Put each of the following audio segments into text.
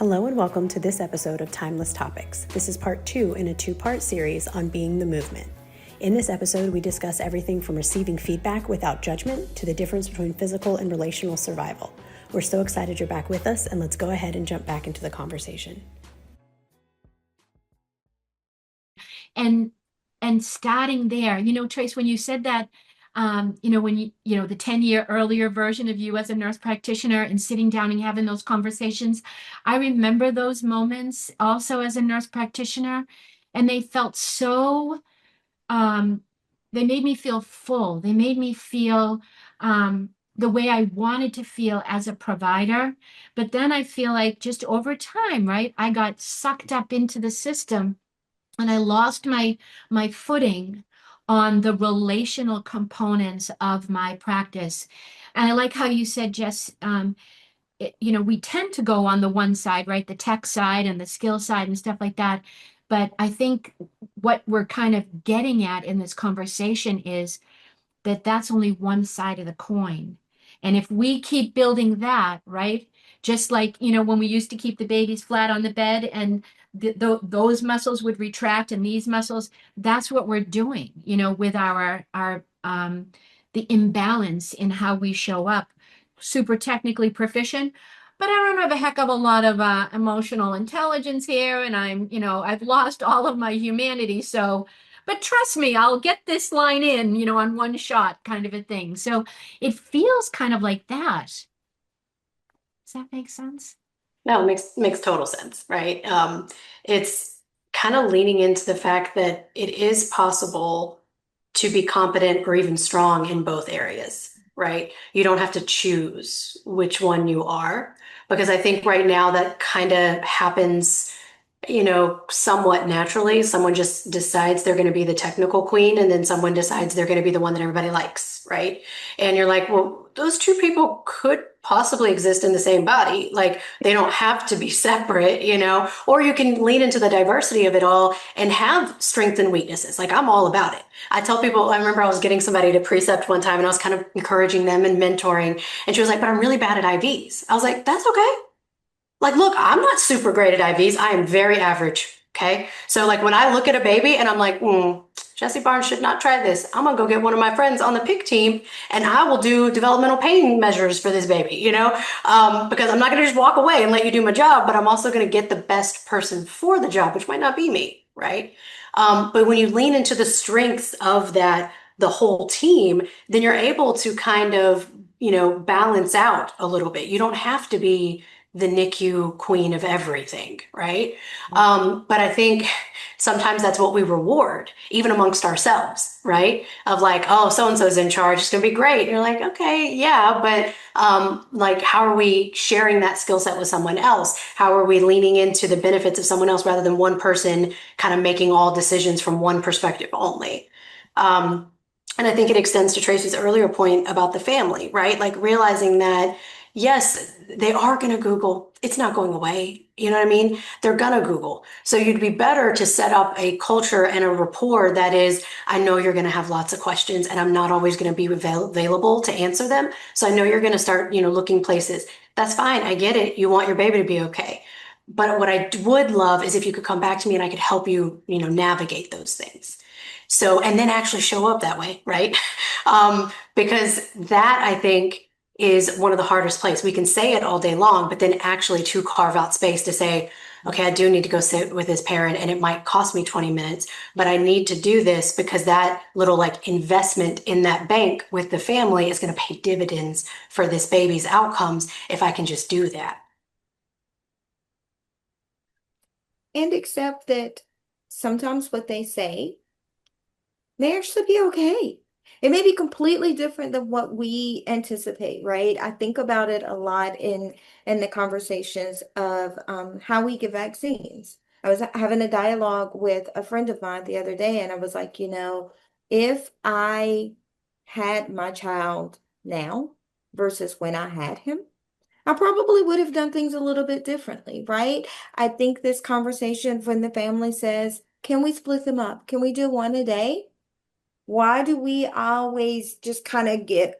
Hello and welcome to this episode of Timeless Topics. This is part 2 in a 2-part series on being the movement. In this episode, we discuss everything from receiving feedback without judgment to the difference between physical and relational survival. We're so excited you're back with us, and let's go ahead and jump back into the conversation. And starting there, Trace, when you said that, when the 10-year earlier version of you as a nurse practitioner and sitting down and having those conversations, I remember those moments also as a nurse practitioner, and they felt so, they made me feel full. They made me feel the way I wanted to feel as a provider. But then I feel like just over time, right, I got sucked up into the system and I lost my footing on the relational components of my practice. And I like how you said, Jess, we tend to go on the one side, right? The tech side and the skill side and stuff like that. But I think what we're kind of getting at in this conversation is that that's only one side of the coin. And if we keep building that, right? Just like, when we used to keep the babies flat on the bed and those muscles would retract and these muscles, that's what we're doing, with the imbalance in how we show up. Super technically proficient, but I don't have a heck of a lot of emotional intelligence here. And I've lost all of my humanity. So, but trust me, I'll get this line in, on one shot kind of a thing. So it feels kind of like that. Does that make sense? No, it makes total sense, right? It's kind of leaning into the fact that it is possible to be competent or even strong in both areas, right? You don't have to choose which one you are, because I think right now that kind of happens, somewhat naturally. Someone just decides they're going to be the technical queen, and then someone decides they're going to be the one that everybody likes, right? And you're like, well, those two people could possibly exist in the same body. Like, they don't have to be separate, or you can lean into the diversity of it all and have strengths and weaknesses. Like, I'm all about it. I tell people, I remember I was getting somebody to precept one time and I was kind of encouraging them and mentoring. And she was like, but I'm really bad at IVs. I was like, that's okay. Like, look, I'm not super great at IVs. I am very average. Okay. So, like, when I look at a baby and I'm like, Jessi Barnes should not try this, I'm going to go get one of my friends on the PIC team and I will do developmental pain measures for this baby, because I'm not going to just walk away and let you do my job, but I'm also going to get the best person for the job, which might not be me. Right. But when you lean into the strengths of the whole team, then you're able to kind of, balance out a little bit. You don't have to be the NICU queen of everything, right? But I think sometimes that's what we reward, even amongst ourselves, right? Of like, oh, so-and-so's in charge, it's gonna be great. And you're like, okay, yeah, but like, how are we sharing that skill set with someone else? How are we leaning into the benefits of someone else rather than one person kind of making all decisions from one perspective only? And I think it extends to Tracy's earlier point about the family, right? Like, realizing that, yes, they are going to Google. It's not going away. You know what I mean? They're going to Google. So you'd be better to set up a culture and a rapport that is, I know you're going to have lots of questions and I'm not always going to be available to answer them. So I know you're going to start, looking places. That's fine. I get it. You want your baby to be okay. But what I would love is if you could come back to me and I could help you, navigate those things. So, and then actually show up that way, right? Because that, I think, is one of the hardest places. We can say it all day long, but then actually to carve out space to say, okay, I do need to go sit with this parent and it might cost me 20 minutes, but I need to do this because that little like investment in that bank with the family is going to pay dividends for this baby's outcomes if I can just do that. And accept that sometimes what they say may actually be okay. It may be completely different than what we anticipate, right? I think about it a lot in the conversations of how we give vaccines. I was having a dialogue with a friend of mine the other day, and I was like, if I had my child now versus when I had him, I probably would have done things a little bit differently, right? I think this conversation when the family says, can we split them up? Can we do one a day? Why do we always just kind of get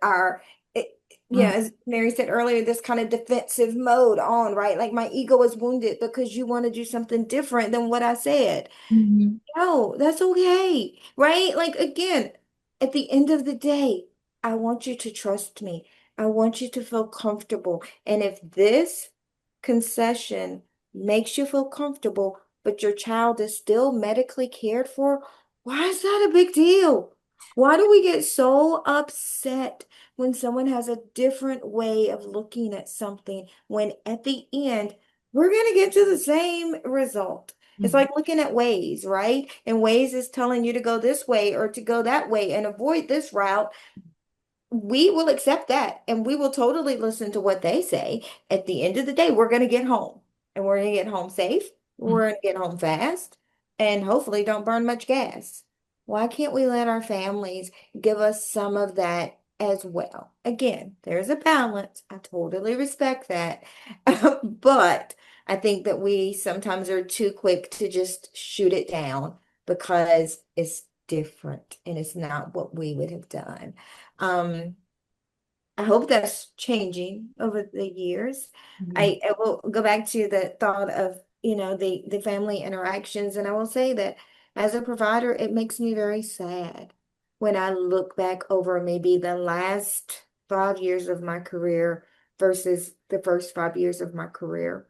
yeah, as Mary said earlier, this kind of defensive mode on, right? Like my ego is wounded because you want to do something different than what I said. Mm-hmm. No, that's okay, right? Like again, at the end of the day, I want you to trust me. I want you to feel comfortable. And if this concession makes you feel comfortable, but your child is still medically cared for, why is that a big deal? Why do we get so upset when someone has a different way of looking at something when at the end we're going to get to the same result? It's Mm-hmm. like looking at Waze, right? And Waze is telling you to go this way or to go that way and avoid this route. We will accept that and we will totally listen to what they say. At the end of the day, we're going to get home and we're going to get home safe. We're going to get home fast and hopefully don't burn much gas. Why can't we let our families give us some of that as well? Again, there's a balance. I totally respect that. But I think that we sometimes are too quick to just shoot it down because it's different and it's not what we would have done. Um, I hope that's changing over the years. Mm-hmm. I will go back to the thought of, the family interactions, and I will say that as a provider, it makes me very sad when I look back over maybe the last 5 years of my career versus the first 5 years of my career.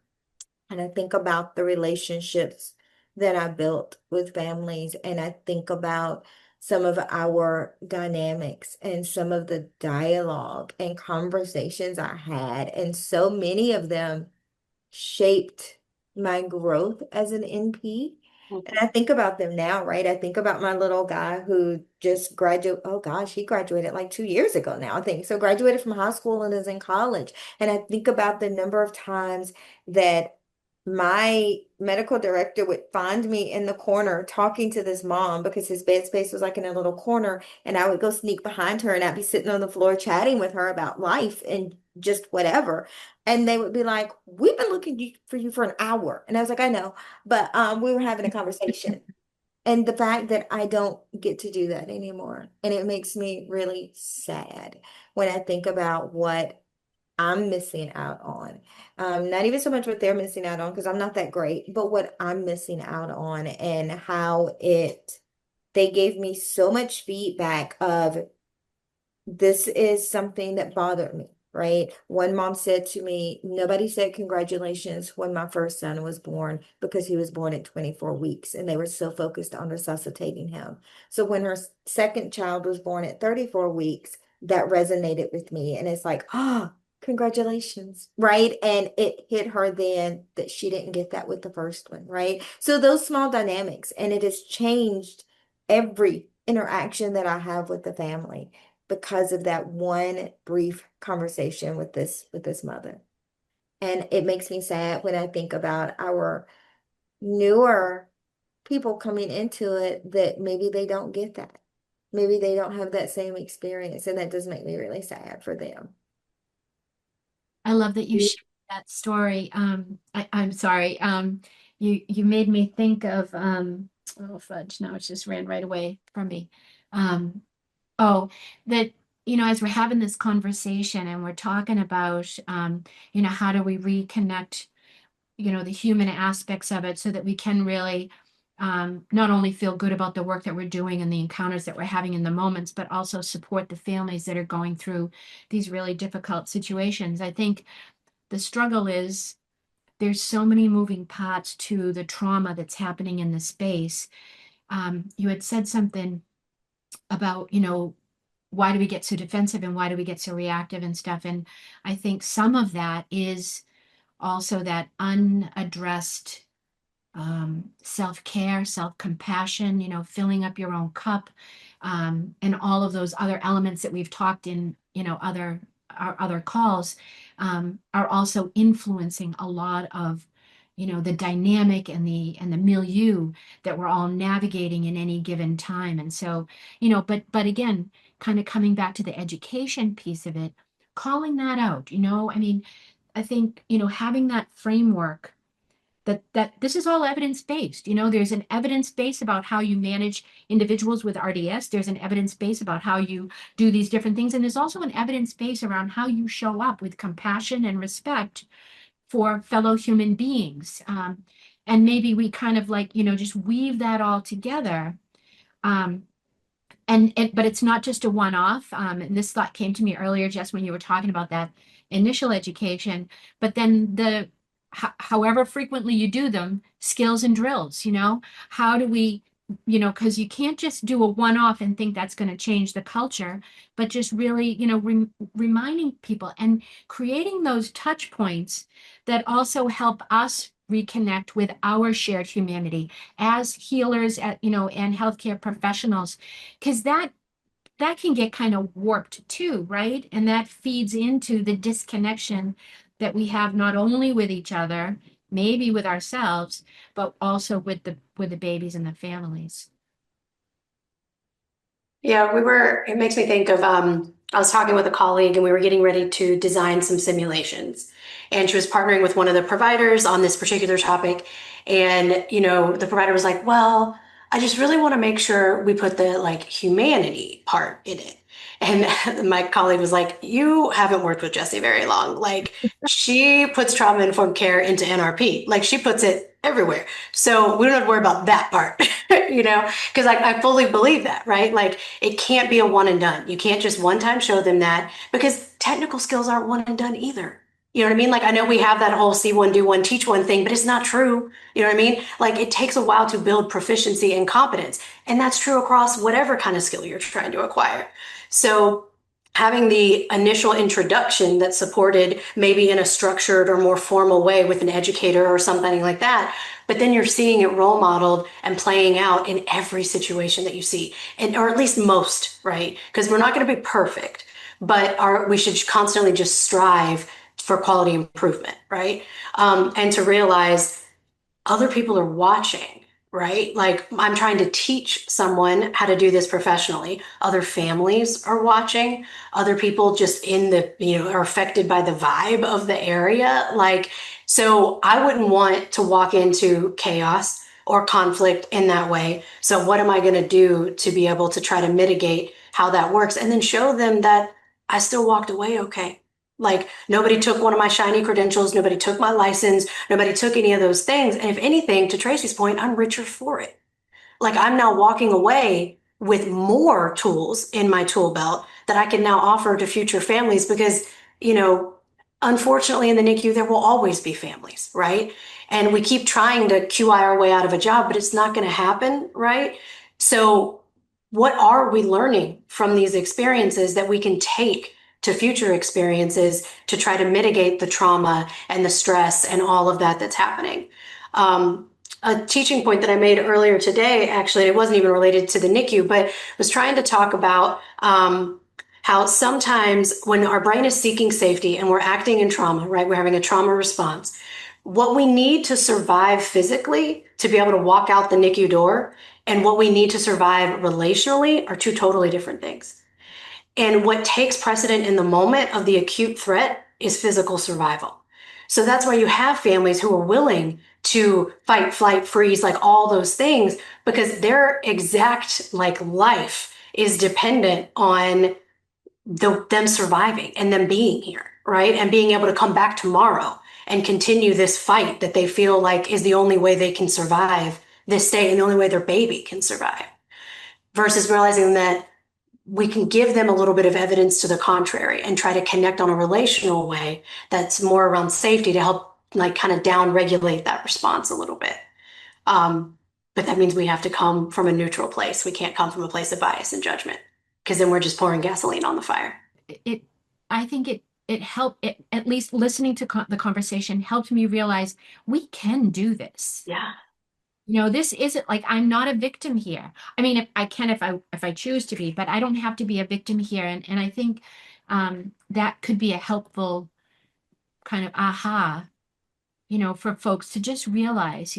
And I think about the relationships that I built with families, and I think about some of our dynamics and some of the dialogue and conversations I had. And so many of them shaped my growth as an NP. And I think about them now, right? I think about my little guy who just graduated. Oh gosh, he graduated like 2 years ago now, I think. So graduated from high school and is in college. And I think about the number of times that my medical director would find me in the corner talking to this mom because his bed space was like in a little corner. And I would go sneak behind her and I'd be sitting on the floor chatting with her about life and just whatever. And they would be like, "We've been looking for you for an hour." And I was like, "I know." But we were having a conversation. And the fact that I don't get to do that anymore. And it makes me really sad when I think about what I'm missing out on. Not even so much what they're missing out on, because I'm not that great, but what I'm missing out on and how they gave me so much feedback of this is something that bothered me, right? One mom said to me, nobody said congratulations when my first son was born because he was born at 24 weeks and they were so focused on resuscitating him. So when her second child was born at 34 weeks, that resonated with me. And it's like, oh, congratulations, right? And it hit her then that she didn't get that with the first one, right? So those small dynamics, and it has changed every interaction that I have with the family because of that one brief conversation with this mother. And it makes me sad when I think about our newer people coming into it that maybe they don't get that. Maybe they don't have that same experience, and that does make me really sad for them. I love that you shared that story. I'm sorry. You made me think of oh fudge, now it just ran right away from me. Um, oh, that as we're having this conversation and we're talking about how do we reconnect, the human aspects of it so that we can really not only feel good about the work that we're doing and the encounters that we're having in the moments, but also support the families that are going through these really difficult situations. I think the struggle is there's so many moving parts to the trauma that's happening in the space. You had said something about, why do we get so defensive and why do we get so reactive and stuff? And I think some of that is also that unaddressed self-care, self-compassion, filling up your own cup, and all of those other elements that we've talked in, our other calls, are also influencing a lot of, the dynamic and the milieu that we're all navigating in any given time. And so, but again, kind of coming back to the education piece of it, calling that out, I mean, I think, having that framework that this is all evidence based. There's an evidence base about how you manage individuals with RDS. There's an evidence base about how you do these different things. And there's also an evidence base around how you show up with compassion and respect for fellow human beings. And maybe we kind of like, just weave that all together. Um, but it's not just a one-off. And this thought came to me earlier, just when you were talking about that initial education, but then however frequently you do them, skills and drills, how do we, because you can't just do a one-off and think that's going to change the culture, but just really, reminding people and creating those touch points that also help us reconnect with our shared humanity as healers and healthcare professionals, because that can get kind of warped too, right? And that feeds into the disconnection that we have not only with each other, maybe with ourselves, but also with the babies and the families. Yeah, it makes me think of, I was talking with a colleague and we were getting ready to design some simulations. And she was partnering with one of the providers on this particular topic. And, the provider was like, well, I just really want to make sure we put the like humanity part in it. And my colleague was like, you haven't worked with Jessi very long. Like, she puts trauma-informed care into NRP. Like, she puts it everywhere. So we don't have to worry about that part, because I fully believe that, right? Like, it can't be a one and done. You can't just one time show them that, because technical skills aren't one and done either. You know what I mean? Like, I know we have that whole see one, do one, teach one thing, but it's not true. You know what I mean? Like, it takes a while to build proficiency and competence. And that's true across whatever kind of skill you're trying to acquire. So having the initial introduction that's supported maybe in a structured or more formal way with an educator or something like that, but then you're seeing it role modeled and playing out in every situation that you see, and or at least most, right? Because we're not going to be perfect, but we should constantly just strive for quality improvement, right? And to realize other people are watching, right? Like, I'm trying to teach someone how to do this professionally. Other families are watching. Other people just are affected by the vibe of the area. Like, so I wouldn't want to walk into chaos or conflict in that way. So what am I going to do to be able to try to mitigate how that works and then show them that I still walked away okay? Like, nobody took one of my shiny credentials, nobody took my license, nobody took any of those things. And if anything, to Tracey's point, I'm richer for it. Like, I'm now walking away with more tools in my tool belt that I can now offer to future families because, you know, unfortunately in the NICU, there will always be families, right? And we keep trying to QI our way out of a job, but it's not going to happen, right? So what are we learning from these experiences that we can take to future experiences to try to mitigate the trauma and the stress and all of that that's happening? A teaching point that I made earlier today, actually, it wasn't even related to the NICU, but was trying to talk about how sometimes when our brain is seeking safety and we're acting in trauma, right, we're having a trauma response, what we need to survive physically to be able to walk out the NICU door and what we need to survive relationally are two totally different things. And what takes precedent in the moment of the acute threat is physical survival. So that's why you have families who are willing to fight, flight, freeze, like all those things, because their exact like life is dependent on them surviving and them being here, right? And being able to come back tomorrow and continue this fight that they feel like is the only way they can survive this day and the only way their baby can survive. Versus realizing that we can give them a little bit of evidence to the contrary and try to connect on a relational way that's more around safety to help like kind of down regulate that response a little bit. But that means we have to come from a neutral place. We can't come from a place of bias and judgment because then we're just pouring gasoline on the fire. It, I think it helped, at least listening to the conversation helped me realize we can do this. Yeah. This isn't like I'm not a victim here. I mean, if I can, if I choose to be, but I don't have to be a victim here. And I think that could be a helpful kind of aha, for folks to just realize,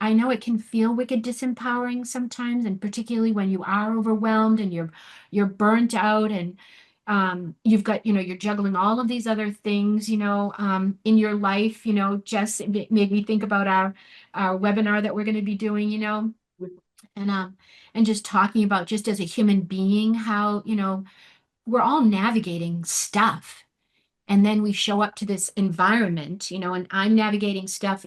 I know it can feel wicked disempowering sometimes, and particularly when you are overwhelmed and you're burnt out, and You've got, you're juggling all of these other things, in your life, Jess, it made me think about our webinar that we're going to be doing, and, and just talking about just as a human being, how, we're all navigating stuff. And then we show up to this environment, and I'm navigating stuff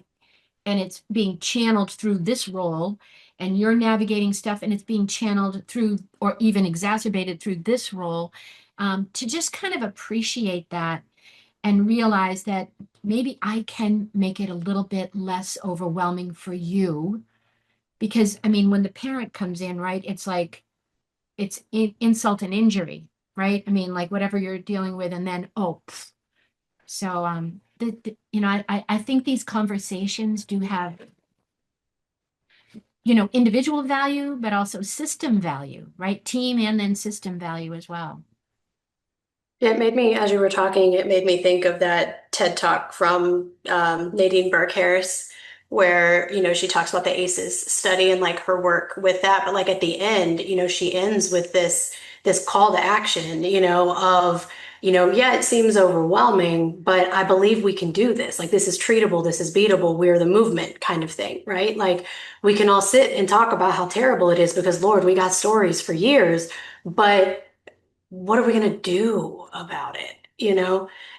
and it's being channeled through this role, and you're navigating stuff and it's being channeled through or even exacerbated through this role, to just kind of appreciate that and realize that maybe I can make it a little bit less overwhelming for you. Because, I mean, when the parent comes in, right, it's like it's insult and injury, right? I mean, like whatever you're dealing with, and then, oh, pfft. So, I think these conversations do have, individual value, but also system value, right? Team and then system value as well. It made me, as you were talking, it made me think of that TED Talk from Nadine Burke Harris, where, she talks about the ACEs study and like her work with that. But like at the end, she ends with this call to action, of, yeah, it seems overwhelming, but I believe we can do this. Like this is treatable, this is beatable, we're the movement kind of thing, right? Like we can all sit and talk about how terrible it is because Lord, we got stories for years, but what are we going to do about it?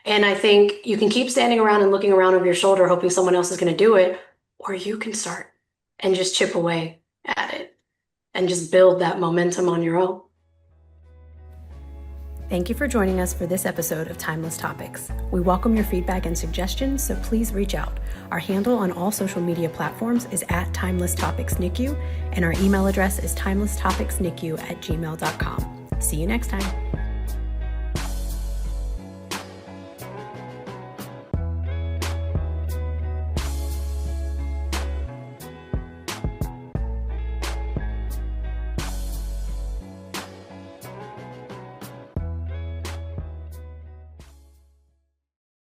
And I think you can keep standing around and looking around over your shoulder, hoping someone else is going to do it, or you can start and just chip away at it and just build that momentum on your own. Thank you for joining us for this episode of Timeless Topics. We welcome your feedback and suggestions, so please reach out. Our handle on all social media platforms is @TimelessTopicsNICU, and our email address is timelesstopicsnicu@gmail.com. See you next time.